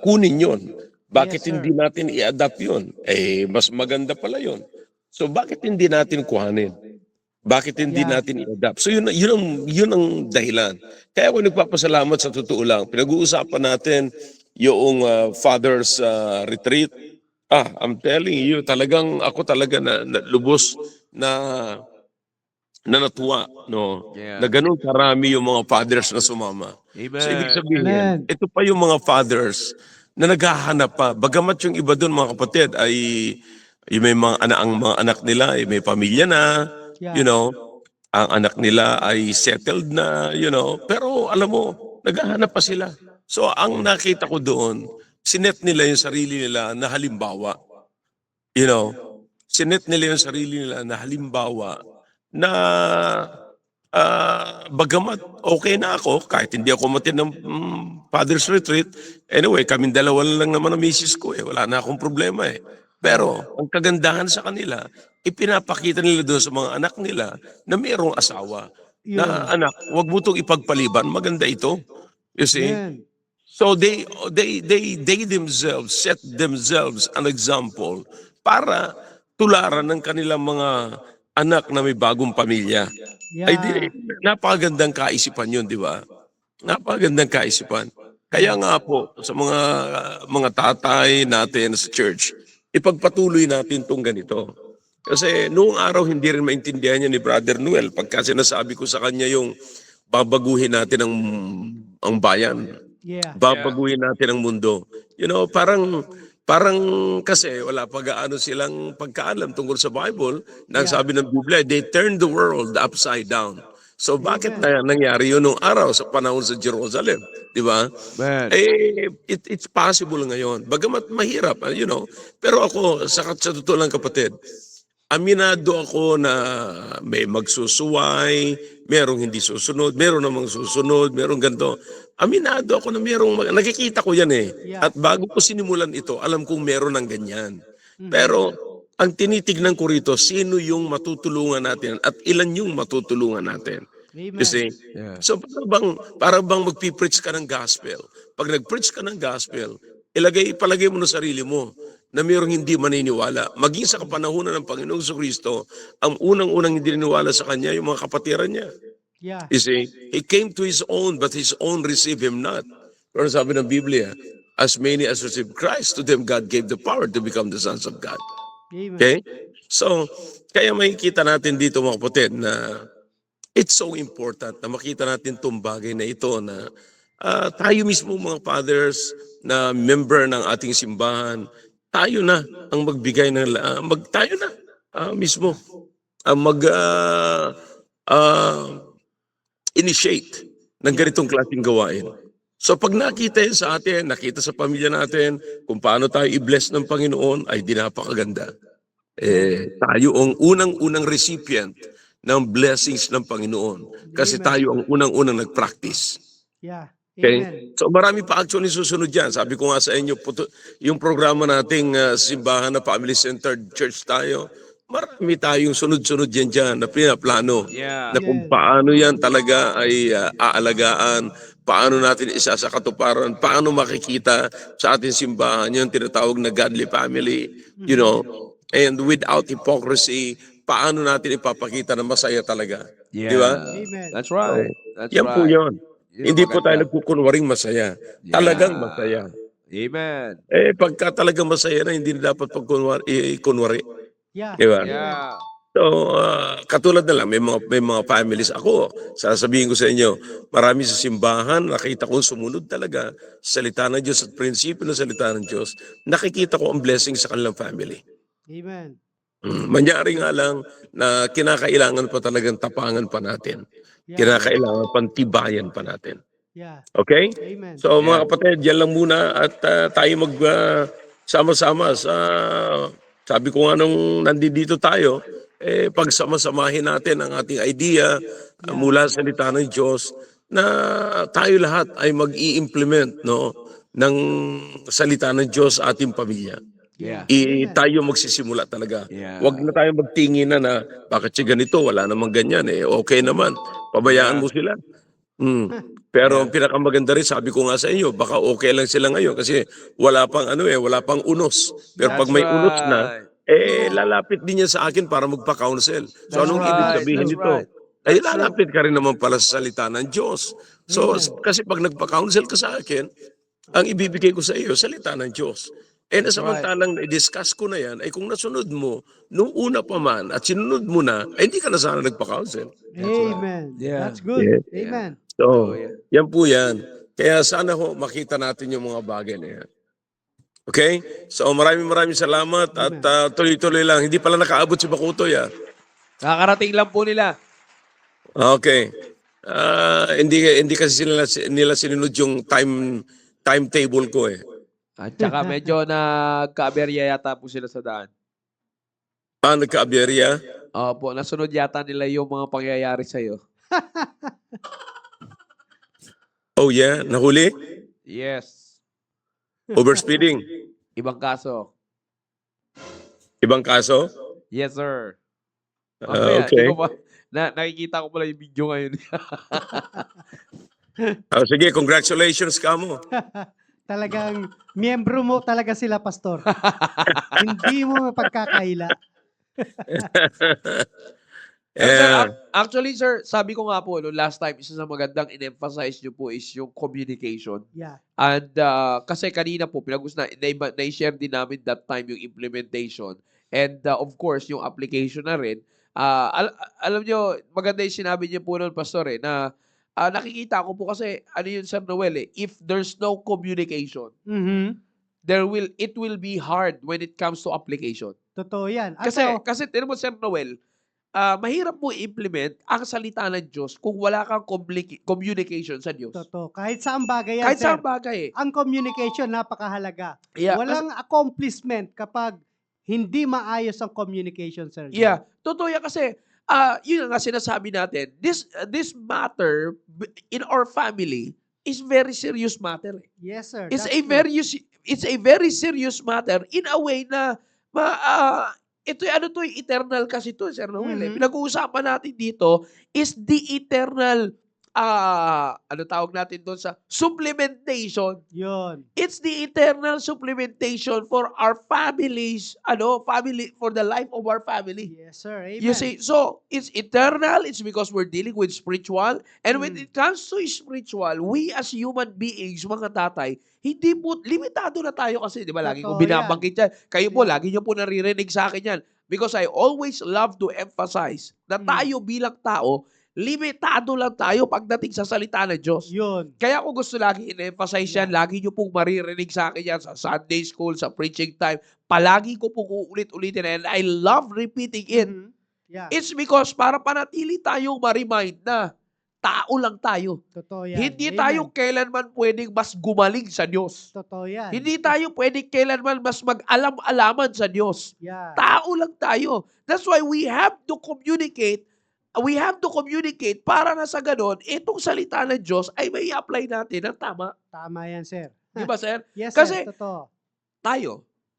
kunin yon? Bakit Yes, sir. hindi natin i-adapt yun? Mas maganda pala yun. So bakit hindi natin kuhanin? Bakit hindi Yeah. natin i-adapt? So yun ang dahilan. Kaya ako nagpapasalamat sa totoo lang. Pinag-uusapan natin yung Father's Retreat. I'm telling you, ako talaga na lubos na natuwa, no? Yeah. Na ganun karami yung mga fathers na sumama. Amen. So ibig sabihin, Amen. ito pa yung mga fathers na naghahanap pa. Bagamat yung iba doon mga kapatid ay may ang mga anak nila ay may pamilya na, Yeah. ang anak nila ay settled na, pero alam mo, naghahanap pa sila. So ang nakita ko doon, sinet nila yung sarili nila na halimbawa. Sinet nila yung sarili nila na halimbawa na bagamat okay na ako, kahit hindi ako matin ng Father's Retreat, anyway, kaming dalawa lang naman ang misis ko wala na akong problema Pero, ang kagandahan sa kanila, ipinapakita nila doon sa mga anak nila na mayroong asawa. Yun. Na anak, wag mo itong ipagpaliban, maganda ito. You see? Amen. So they themselves set themselves an example para tularan ng kanilang mga anak na may bagong pamilya. Yeah. Napakagandang kaisipan yun, di ba? Napakagandang kaisipan. Kaya nga po, sa mga tatay natin sa church, ipagpatuloy natin itong ganito. Kasi noong araw, hindi rin maintindihan niya ni Brother Noel pagka sinasabi ko sa kanya yung babaguhin natin ang bayan. Yeah. Babaguhin natin ang mundo. Parang kasi wala pa gaano silang pagkaalam tungkol sa Bible. Nang sabi ng Biblia, they turned the world upside down. So bakit na nangyari yun nung araw sa panahon sa Jerusalem? Di ba? Man. It's possible ngayon. Bagamat mahirap, Pero ako, sa totoo lang kapatid, aminado ako na may magsusuway, merong hindi susunod, meron namang susunod, merong ganito. Aminado ako na nakikita ko yan Yeah. At bago ko sinimulan ito, alam kong meron ng ganyan. Pero ang tinitignan ko rito, sino yung matutulungan natin at ilan yung matutulungan natin. Amen. You see? Yeah. So para bang magpipreach ka ng gospel. Pag nag-preach ka ng gospel, palagay mo na sarili mo na mayroong hindi maniniwala. Maging sa kapanahunan ng Panginoong Kristo, ang unang-unang hindi niniwala sa Kanya, yung mga kapatiran niya. Yeah. You see, he came to his own, but his own received him not. Pero sabi ng Biblia, as many as received Christ, to them God gave the power to become the sons of God. Amen. Okay? So, kaya makikita natin dito mga kapatid na it's so important na makita natin itong bagay na ito na tayo mismo mga fathers na member ng ating simbahan, tayo na ang magbigay ng tayo na mismo ang initiate ng ganitong klaseng gawain. So pag nakita yun sa atin, nakita sa pamilya natin kung paano tayo i-bless ng Panginoon, ay di napakaganda. Tayo ang unang-unang recipient ng blessings ng Panginoon. Kasi Amen. tayo ang unang-unang nag-practice. Yeah. Okay? Amen. So marami pa actually susunod yan. Sabi ko nga sa inyo, yung programa nating simbahan na family-centered church tayo, marami tayong sunod-sunod yan dyan na pinaplano. Yeah. Na kung paano yan talaga ay aalagaan, paano natin isa sa katuparan, paano makikita sa ating simbahan yung tinatawag na godly family, you know, and without hypocrisy, paano natin ipapakita na masaya talaga. Yeah. Di ba? Amen. That's right. That's Yan po right. yun. Yun ang Hindi po maganda. tayo nagkukunwaring masaya. Yeah. Talagang masaya. Amen. Pagka talagang masaya na, hindi na dapat kunwari. Yeah. Di ba? Yeah. So, katulad na lang, may mga families ako. Sasabihin ko sa inyo, marami sa simbahan, nakita ko sumunod talaga sa salita ng Diyos at prinsipyo ng salita ng Diyos. Nakikita ko ang blessing sa kanilang family. Amen. Manyari nga lang na kinakailangan pa talagang tapangan pa natin. Yeah. Kinakailangan pantibayan pa natin. Yeah. Okay? Amen. So mga kapatid, yan lang muna at tayo sama-sama sa, sabi ko nga nung nandito tayo, pagsama-samahin natin ang ating idea mula sa salita ng Diyos na tayo lahat ay mag-i-implement ng salita ng Diyos sa ating pamilya. Yeah. Tayo magsisimula talaga. Yeah. Huwag na tayo magtingin na bakit siya ganito, wala namang ganyan, okay naman. Pabayaan mo sila. Pero ang pinakamaganda rin, sabi ko nga sa inyo, baka okay lang sila ngayon kasi wala pang wala pang unos. Pero pag may unos na, lalapit din niya sa akin para magpa-counsel. So anong ibig sabihin That's nito? right. Ay lalapit ka rin naman pala sa salita ng Diyos. So kasi pag nagpa-counsel ka sa akin, ang ibibigay ko sa iyo, salita ng Diyos. Nasamantalang na-discuss ko na yan, ay kung nasunod mo, nung una pa man, at sinunod mo na, ay hindi ka na sana nagpa-counsel. Amen. Yeah. That's good. Yeah. Amen. So, yan po yan. Kaya sana ho, makita natin yung mga bagay na yan. Okay? So, maraming salamat at tuloy-tuloy lang. Hindi pala nakaabot si Bakutoy, Nakakarating lang po nila. Okay. Hindi kasi nila sinunod yung timetable ko . At saka medyo nagka-aberya yata po sila sa daan. Nagka-aberya? Opo, nasunod yata nila yung mga pangyayari sa'yo. Oh yeah? Nahuli? Yes. Overspeeding? Ibang kaso. Ibang kaso? Yes, sir. Okay. Hindi ko pa, nakikita ko pala yung video ngayon. Sige, congratulations ka mo. Talagang miyembro mo talaga sila, Pastor. Hindi mo mapagkakaila. Actually, sir, sabi ko nga po, last time, isa sa magandang in-emphasize nyo po is yung communication. Yeah. And kasi kanina po, na-share din namin that time yung implementation. And of course, yung application na rin. Alam nyo, maganda yung sinabi niyo po nun, Pastor, na nakikita ko po kasi, ano yun, Sir Noel, if there's no communication, it will be hard when it comes to application. Totoo yan. Kasi tinan mo, Sir Noel, mahirap mo i-implement ang salita ng Diyos kung wala kang communication sa Diyos. Totoo. Kahit saan bagay yan, Kahit sir. saan bagay. Ang communication, napakahalaga. Yeah, Walang accomplishment kapag hindi maayos ang communication, sir. Yeah. Totoo yan kasi, yun nga sinasabi natin, this matter in our family is very serious matter. Yes, sir. It's That's a very serious matter in a way na ito eternal kasi to, Sir Noel. Pinag-uusapan natin dito is the eternal ano tawag natin doon sa supplementation. Yun. It's the eternal supplementation for our families, for the life of our family. Yes, sir. Amen. You see, so it's eternal. It's because we're dealing with spiritual. And when it comes to spiritual, we as human beings, mga tatay, hindi po, limitado na tayo kasi, di ba, lagi kong Totoo binabanggit yan. Kayo po, Yeah. lagi nyo po naririnig sa akin yan. Because I always love to emphasize na tayo bilang tao, limitado lang tayo pagdating sa salita ng Diyos. Yun. Kaya ako gusto lagi in-emphasize yan, lagi nyo pong maririnig sa akin yan sa Sunday school, sa preaching time. Palagi ko pong uulit-ulitin and I love repeating it. Mhm. Yeah. It's because para panatili tayong ma-remind na tao lang tayo. Totoo yan. Hindi Amen. tayo kailanman pwedeng mas gumaling sa Diyos. Totoo yan. Hindi tayo pwedeng kailanman mas mag-alam-alaman sa Diyos. Yeah. Tao lang tayo. That's why we have to communicate. We have to communicate para na sa ganon, itong salita ng Diyos ay may apply natin ng tama. Tama yan, sir. Di ba, sir? Yes, Kasi- sir. Totoo.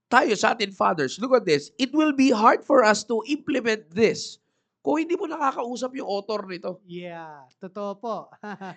Tayo sa atin fathers, look at this. It will be hard for us to implement this kung hindi mo nakakausap yung author nito. Yeah. Totoo po.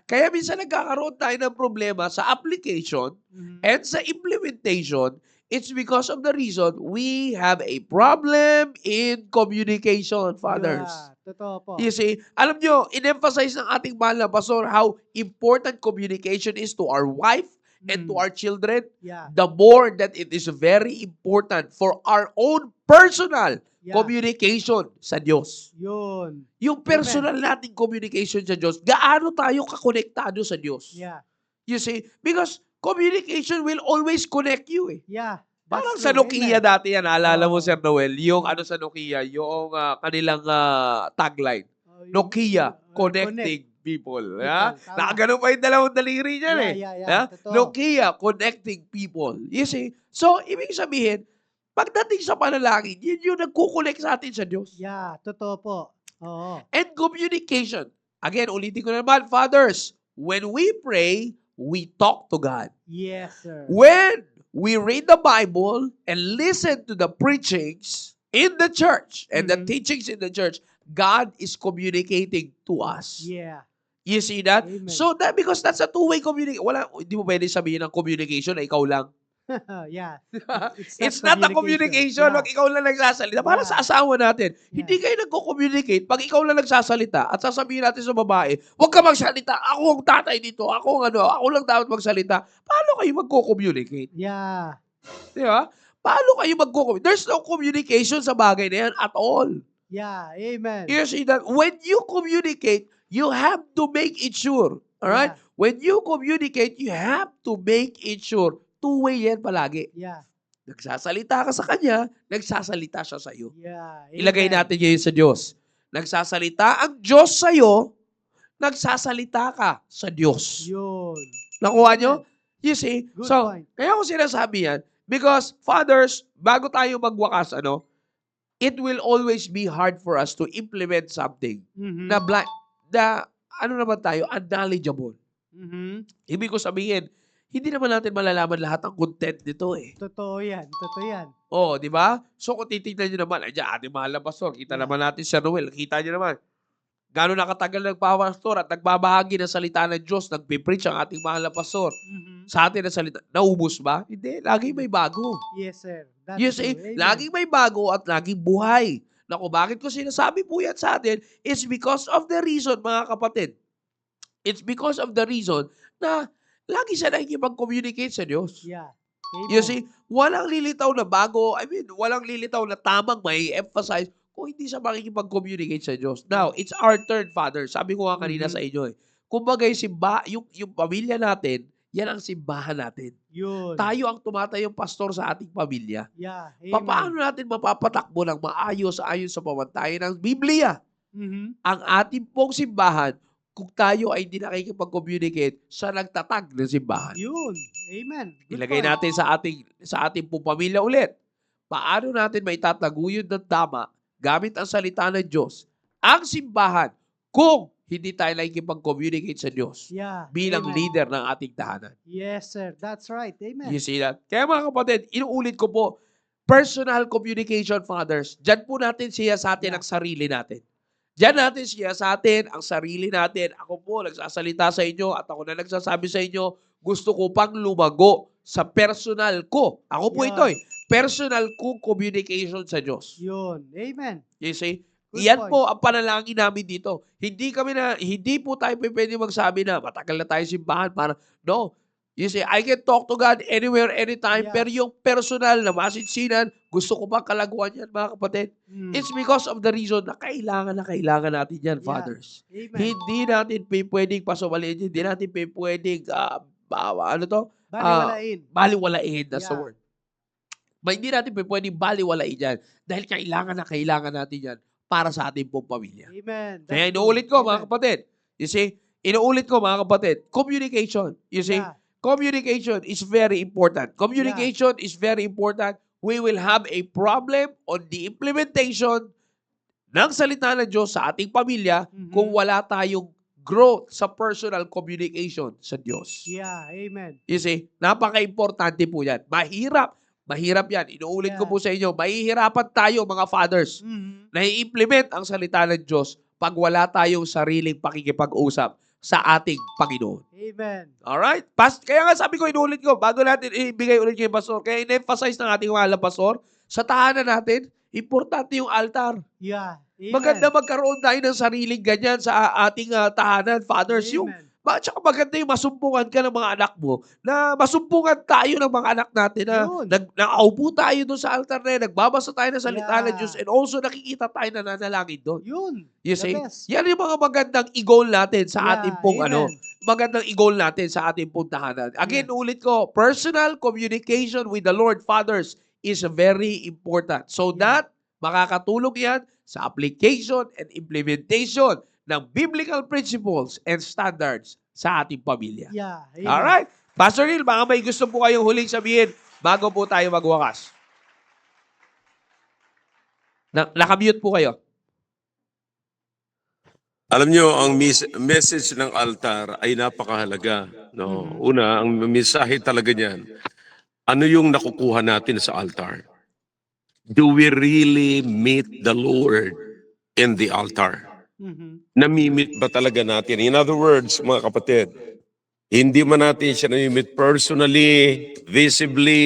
Kaya minsan nagkakaroon tayo ng problema sa application Mhm. and sa implementation. It's because of the reason we have a problem in communication, fathers. Yeah. Totoo po. You see, alam nyo, in-emphasize ng ating mahal na pastor how important communication is to our wife and to Mm. our children. Yeah. The more that it is very important for our own personal Yeah. communication sa Diyos. Yun. Yung personal nating communication sa Diyos, gaano tayo kakonektado sa Diyos? Yeah. You see, because communication will always connect you eh. Yeah. Parang That's sa true. Nokia Amen. dati yan, naalala mo Oo. Sir Noel, yung ano sa Nokia, yung kanilang tagline, Oh, yung- Nokia, connect. connecting people. Yeah? Tama. Nakagano pa yung dalawang daliri niyan eh. Yeah. Yeah? Totoo. Nokia, connecting people. You see? So, ibig sabihin, pagdating sa panalangin, yun yung nagkukonect sa atin sa Diyos. Yeah. Totoo po. Oo. And communication. Again, ulitin ko na naman, fathers, when we pray, we talk to God. Yes, sir. When we read the Bible and listen to the preachings in the church and the Mhm. teachings in the church, God is communicating to us. Yeah. You see that? Amen. So that because that's a two-way communication. Hindi mo pwede sabihin ng communication na ikaw lang. Yeah. It's not a communication. Yeah. Wag ikaw lang nagsasalita. Para Yeah. sa asawa natin, Yeah. hindi kayo nagko-communicate pag ikaw lang nagsasalita at sasabihin natin sa babae, huwag ka magsalita. Ako ang tatay dito. Ako lang dapat magsalita. Paano kayo magko-communicate? Yeah. Di ba? Paano kayo magko-communicate? There's no communication sa bagay na yan at all. Yeah. Amen. You see that when you communicate, you have to make it sure. Alright? Yeah. When you communicate, you have to make it sure. Two-way yan palagi. Yeah. Nagsasalita ka sa kanya, nagsasalita siya sa iyo. Yeah. Ilagay Amen. natin yun sa Diyos. Nagsasalita ang Diyos sa iyo, nagsasalita ka sa Diyos. Yun. Nakuha nyo? You see? Good So, point. kaya ko sinasabi yan, because fathers, bago tayo magwakas, it will always be hard for us to implement something Mhm. na ano naman tayo, unknowledgeable. Mhm. Ibig ko sabihin, hindi naman natin malalaman lahat ng content nito eh. Totoo yan. Totoo yan. Oh, di ba? So kung titignan nyo naman, ayan, ating mahal na pastor, kita Yeah. naman natin si Noel, kita nyo naman, gano'n nakatagal nagpapastor at nagbabahagi ng salita ng Diyos, nagpipreach ang ating mahal na pastor. Mhm. Sa atin na salita, naubos ba? Hindi, lagi may bago. Yes, sir. That's You see, true. Amen. laging may bago at laging buhay. Naku, bakit ko sinasabi po yan sa atin? It's because of the reason, mga kapatid. It's because of the reason na lagi siya nakikipag-communicate sa Diyos. Yeah. Amen. You see, walang lilitaw na bago, walang lilitaw na tamang may emphasize kung hindi siya makikipag-communicate sa Diyos. Now, it's our turn, Father. Sabi ko nga kanina Mhm. sa inyo Kumbaga, yung pamilya natin, yan ang simbahan natin. Yun. Tayo ang tumatayong pastor sa ating pamilya. Yeah. Amen. Paano natin mapapatakbo ng maayos ayon sa pamantayan ng Biblia? Mhm. Ang ating pong simbahan, kung tayo ay hindi nakikipag-communicate sa nagtatag ng simbahan. Yun. Amen. Good Ilagay point. natin sa ating pong pamilya ulit. Paano natin maitataguyod ng tama gamit ang salita ng Diyos ang simbahan kung hindi tayo nakikipag-communicate sa Diyos Yeah. bilang Amen. leader ng ating tahanan. Yes, sir. That's right. Amen. You see that? Kaya mga kapatid, inuulit ko po, personal communication, fathers. Diyan po natin siya sa atin Yeah. ang sarili natin. Diyan natin siya sa atin, ang sarili natin. Ako po nagsasalita sa inyo at ako na nagsasabi sa inyo, gusto ko pang lumago sa personal ko. Ako po ito Yan. personal ko communication sa Diyos. Yun. Amen. You see? Good Iyan point. po ang panalangin namin dito. Hindi po tayo pwede magsabi na matagal na tayo simbahan para, no. You see, I can talk to God anywhere, anytime, Yeah. pero yung personal na masinsinan, gusto ko bang kalaguan yan, mga kapatid? Mm. It's because of the reason na kailangan natin yan, Yeah. fathers. Amen. Hindi natin pwedeng pasawaliin, hindi natin pwedeng, Baliwalain. baliwalain, that's the Yeah. word. Hindi natin pwedeng baliwalain yan dahil kailangan natin yan para sa ating pong pamilya. Amen. Kaya That's inuulit true. ko, mga Amen. kapatid. You see? Inuulit ko, mga kapatid. Communication. You see? Yeah. Communication is very important. Communication is very important. We will have a problem on the implementation ng salita ng Diyos sa ating pamilya Mhm. kung wala tayong growth sa personal communication sa Diyos. Yeah. Amen. You see? Napaka-importante po yan. Mahirap yan. Inuulit ko Yeah. po sa inyo, mahihirapan tayo, mga fathers, Mhm. na i-implement ang salita ng Diyos pag wala tayong sariling pakikipag-usap sa ating Panginoon. Amen. Alright? Kaya nga sabi ko, inulit ko, bago natin ibigay ulit kay Pastor, kaya in-emphasize ng ating mahal na Pastor, sa tahanan natin, importante yung altar. Yeah. Amen. Maganda magkaroon tayo ng sariling ganyan sa ating tahanan, fathers. Yung, Amen. tsaka maganda yung masumpungan ka ng mga anak mo, na masumpungan tayo ng mga anak natin na Yun. nakaupo tayo doon sa altar na yun, nagbabasa tayo ng salita ng Yeah. Diyos, and also nakikita tayo na nanalangin doon. Yun. You The see? best. Yan yung mga magandang i-goal natin sa Yeah, ating pong amen. magandang i-goal natin sa ating pong tahanan. Again, ulit ko, personal communication with the Lord, fathers, is very important. So that makakatulong yan sa application and implementation ng biblical principles and standards sa ating pamilya. Yeah. Amen. Alright? Pastor Neil, baka may gusto po kayong huling sabihin bago po tayo magwakas. Nakamute po kayo. Alam nyo, ang message ng altar ay napakahalaga. No? Una, ang mensahe talaga niyan, ano yung nakukuha natin sa altar? Do we really meet the Lord in the altar? Mhm. Namimit ba talaga natin? In other words, mga kapatid, hindi man natin siya namimit personally, visibly,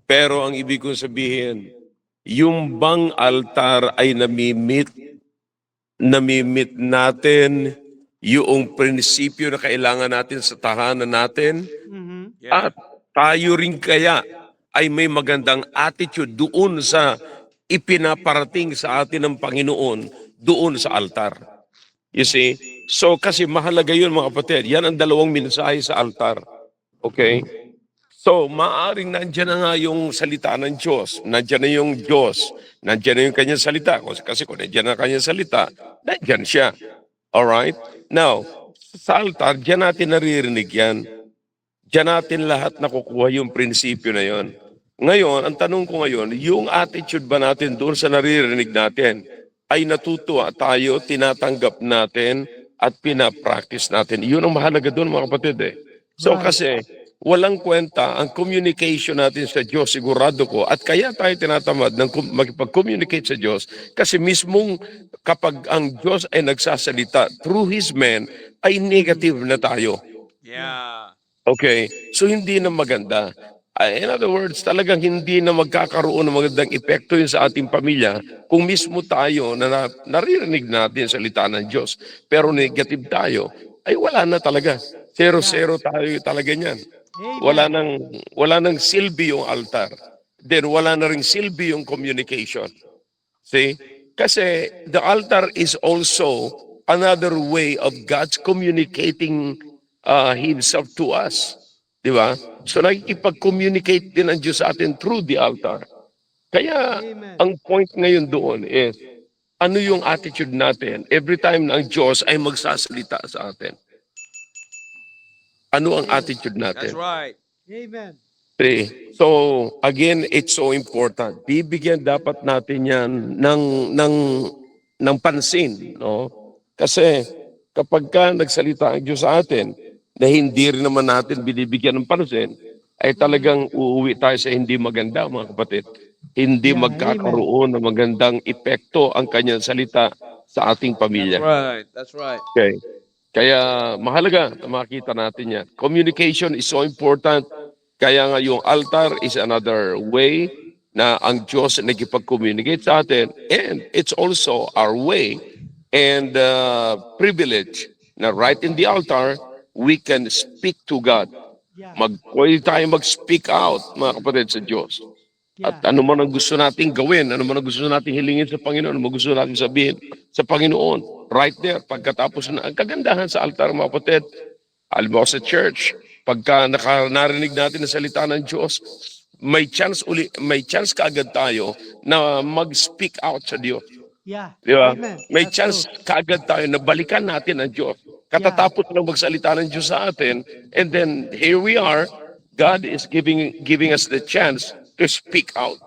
pero ang ibig kong sabihin, yung bang altar ay namimit natin yung prinsipyo na kailangan natin sa tahanan natin, Mhm. at tayo rin kaya ay may magandang attitude doon sa ipinaparating sa atin ng Panginoon doon sa altar. You see? So kasi mahalaga yun, mga kapatid. Yan ang dalawang mensahe sa altar. Okay? So, maaring nandyan na nga yung salita ng Diyos. Nandyan na yung Diyos. Nandyan na yung kanyang salita. Kasi kung nandyan na kanyang salita, nandyan siya. Alright? Now, sa altar, dyan natin naririnig yan. Diyan natin lahat nakukuha yung prinsipyo na yon. Ngayon, ang tanong ko ngayon, yung attitude ba natin doon sa naririnig natin ay natutuwa tayo, tinatanggap natin, at pinapractice natin. Yun ang mahalaga doon, mga kapatid eh. So kasi, walang kwenta ang communication natin sa Diyos, sigurado ko, at kaya tayo tinatamad ng makipag-communicate sa Diyos kasi mismong kapag ang Diyos ay nagsasalita through His men, ay negative na tayo. Yeah. Okay? So hindi na maganda. In other words, talagang hindi na magkakaroon ng magandang epekto yun sa ating pamilya kung mismo tayo na naririnig natin salita ng Diyos, pero negative tayo, ay wala na talaga. Zero-zero tayo talaga niyan. Amen. Wala nang silbi yung altar. Then wala na ring silbi yung communication. See? Kasi the altar is also another way of God's communicating Himself to us. Di ba? So nakikipag-communicate din ang Diyos sa atin through the altar. Kaya Amen. ang point ngayon doon is, ano yung attitude natin every time na ang Diyos ay magsasalita sa atin? Ano ang attitude natin? That's right. Amen. Okay. So, again, it's so important. Bibigyan dapat natin yan ng pansin. No? Kasi kapag ka nagsalita ang Diyos sa atin, na hindi rin naman natin binibigyan ng pansin, ay talagang uuwi tayo sa hindi maganda, mga kapatid. Hindi Yeah, magkakaroon ng magandang epekto ang kanyang salita sa ating pamilya. Right. That's right. Okay. Kaya mahalaga na makita natin yan. Communication is so important. Kaya nga yung altar is another way na ang Diyos nagkipag-communicate sa atin. And it's also our way and privilege na right in the altar, we can speak to God. Yeah. Pwede tayo mag-speak out, mga kapatid, sa Diyos. At ano man ang gusto nating gawin, ano man ang gusto nating hilingin sa Panginoon, ano man gusto nating sabihin sa Panginoon, right there, pagkatapos na, ang kagandahan sa altar, mga kapatid, alam mo sa church, pagka narinig natin ang salita ng Diyos, may chance kaagad tayo na mag-speak out sa Diyos. Yeah. Di ba? Amen. May That's chance true. kaagad tayo na balikan natin ang Diyos. Katatapos lang magsalita ng Diyos sa atin, and then here we are, God is giving us the chance to speak out.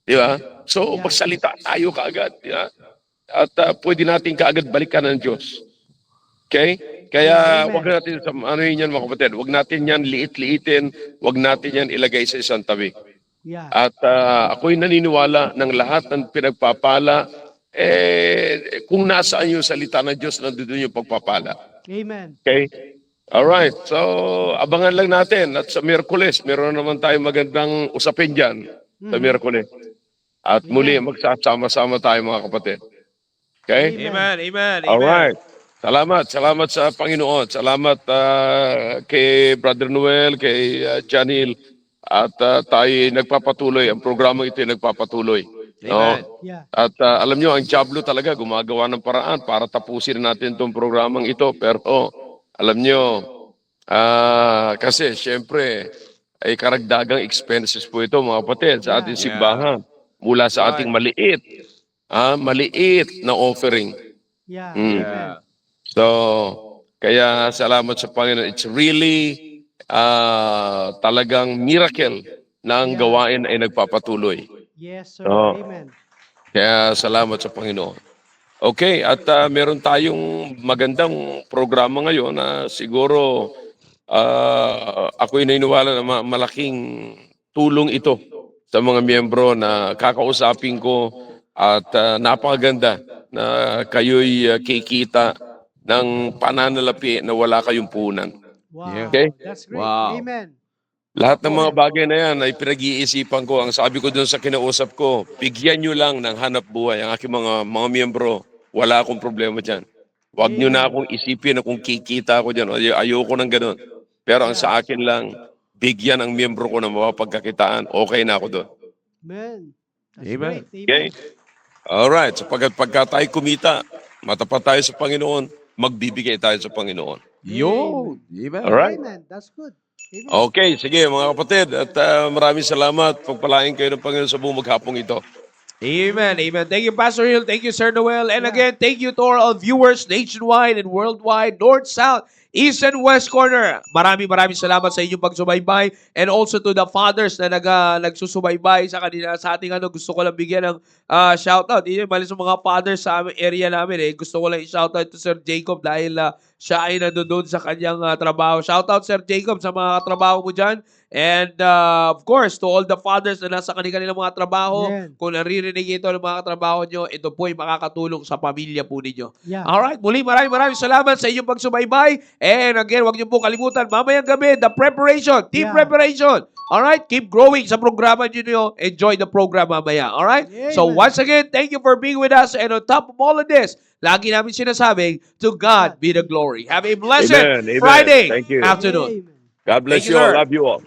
Di ba? So, Yeah. magsalita tayo kaagad. Di ba? At pwede natin kaagad balikan ng Diyos. Okay? Kaya Amen. wag natin, ano yun yan mga kapatid, wag natin yan liit-liitin, wag natin yan ilagay sa isang tabi. Yeah. At ako'y naniniwala ng lahat ng pinagpapala, kung nasaan yung salita ng Diyos, nandun yung pagpapala. Amen. Okay? Alright, so abangan lang natin at sa Miyerkules, meron naman tayong magandang usapin dyan sa Miyerkules. At muli, magsasama-sama tayo mga kapatid. Okay? Amen. Amen. Amen. Alright. Salamat sa Panginoon. Salamat kay Brother Noel, kay Janil. At tayo nagpapatuloy. Ang programang ito ay nagpapatuloy. Amen. Yeah. At alam nyo, ang Diablo talaga gumagawa ng paraan para tapusin natin itong programang ito. Pero alam nyo, kasi syempre, ay karagdagang expenses po ito mga kapatid sa ating simbahan. Mula sa ating maliit na offering. Yeah. Yeah. So, kaya salamat sa Panginoon. It's really talagang miracle na ang gawain ay nagpapatuloy. Yes, sir. Oo. Amen. Kaya salamat sa Panginoon. Okay, at meron tayong magandang programa ngayon na siguro ako'y naniniwala na malaking tulong ito sa mga miyembro na kakausapin ko at napakaganda na kayo'y kikita ng pananalapi na wala kayong punan. Wow. Okay? That's great. Wow. Amen. Lahat ng mga bagay na yan ay pinag-iisipan ko. Ang sabi ko dun sa kinausap ko, bigyan nyo lang ng hanap buhay ang aking mga miyembro. Wala akong problema dyan. Huwag nyo na akong isipin na kung kikita ako dyan. Ayoko ng ganun. Pero ang sa akin lang, bigyan ang miyembro ko ng mapapagkakitaan. Okay na ako doon. Amen. That's Amen. great. Okay? Alright. So pagka tayo kumita, matapat tayo sa Panginoon, magbibigay tayo sa Panginoon. Yo. Amen. Alright? Amen. That's good. Amen. Okay, sige mga kapatid. At maraming salamat. Pagpalain kayo ng Panginoon sa buong maghapong ito. Amen. Amen. Thank you, Pastor Hill. Thank you, Sir Noel. And again, thank you to all viewers nationwide and worldwide, north, south, east, and west corner. Maraming salamat sa inyong pagsubaybay. And also to the fathers na nagsusubaybay sa kanila sa ating gusto ko lang bigyan ng shoutout. Hindi mali sa mga fathers sa area namin. Gusto ko lang i-shoutout to Sir Jacob dahil siya ay nandun sa kanyang trabaho. Shoutout, Sir Jacob, sa mga trabaho mo dyan. And of course, to all the fathers na nasa kanilang mga trabaho, Amen. kung naririnig ito ng mga trabaho nyo, ito po ay makakatulong sa pamilya po ninyo. Yeah. Alright, muli maraming salamat sa inyong pagsubaybay. And again, huwag niyo po kalimutan, mamayang gabi, the preparation, team preparation. Alright, keep growing sa programa nyo. Enjoy the program mamaya. Alright? Amen. So once again, thank you for being with us. And on top of all of this, lagi namin sinasabing, to God be the glory. Have a blessed Amen. Amen. Friday Thank you. afternoon. Amen. God bless Thank you, you all. sir. Love you all.